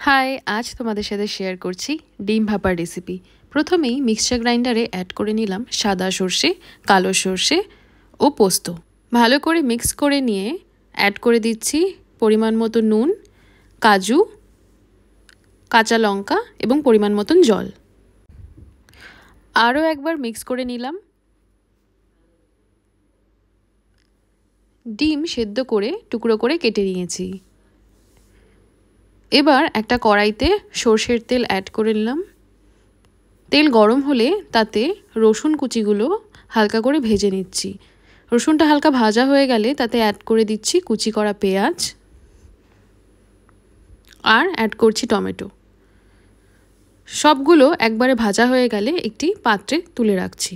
High, আজ তোমাদের সাথে শেয়ার করছি ডিম ভাপার রেসিপি। প্রথমেই মিক্সচার গ্রাইন্ডারে অ্যাড করে নিলাম সাদা সর্ষে, কালো সর্ষে ও পোস্ত। ভালো করে মিক্স করে নিয়ে অ্যাড করে দিচ্ছি পরিমাণ মতো নুন, কাজু, কাঁচা লঙ্কা এবং পরিমাণ মতন জল। আরও একবার মিক্স করে নিলাম। ডিম সেদ্ধ করে টুকরো করে কেটে নিয়েছি। এবার একটা কড়াইতে সর্ষের তেল অ্যাড করে নিলাম। তেল গরম হলে তাতে রসুন কুচিগুলো হালকা করে ভেজে নিচ্ছি। রসুনটা হালকা ভাজা হয়ে গেলে তাতে অ্যাড করে দিচ্ছি কুচি করা পেঁয়াজ আর অ্যাড করছি টমেটো। সবগুলো একবারে ভাজা হয়ে গেলে একটি পাত্রে তুলে রাখছি।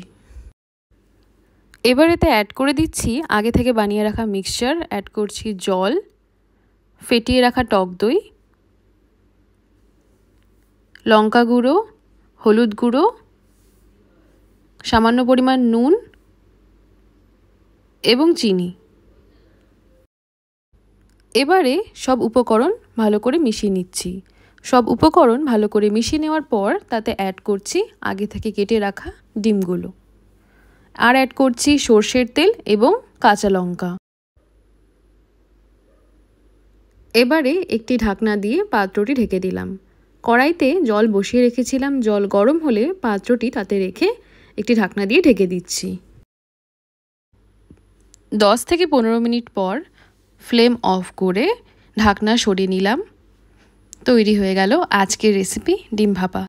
এবার এতে অ্যাড করে দিচ্ছি আগে থেকে বানিয়ে রাখা মিক্সচার, অ্যাড করছি জল, ফেটিয়ে রাখা টক দই, লঙ্কা গুঁড়ো, হলুদ গুঁড়ো, সামান্য পরিমাণ নুন এবং চিনি। এবারে সব উপকরণ ভালো করে মিশিয়ে নিচ্ছি। সব উপকরণ ভালো করে মিশিয়ে নেওয়ার পর তাতে অ্যাড করছি আগে থেকে কেটে রাখা ডিমগুলো, আর অ্যাড করছি সর্ষের তেল এবং কাঁচা লঙ্কা। এবারে একটি ঢাকনা দিয়ে পাত্রটি ঢেকে দিলাম। কড়াইতে জল বসিয়ে রেখেছিলাম, জল গরম হলে পাত্রটি তাতে রেখে একটি ঢাকনা দিয়ে ঢেকে দিচ্ছি। 10 থেকে 15 মিনিট পর ফ্লেম অফ করে ঢাকনা সরিয়ে নিলাম। তৈরি হয়ে গেল আজকের রেসিপি ডিম ভাপা।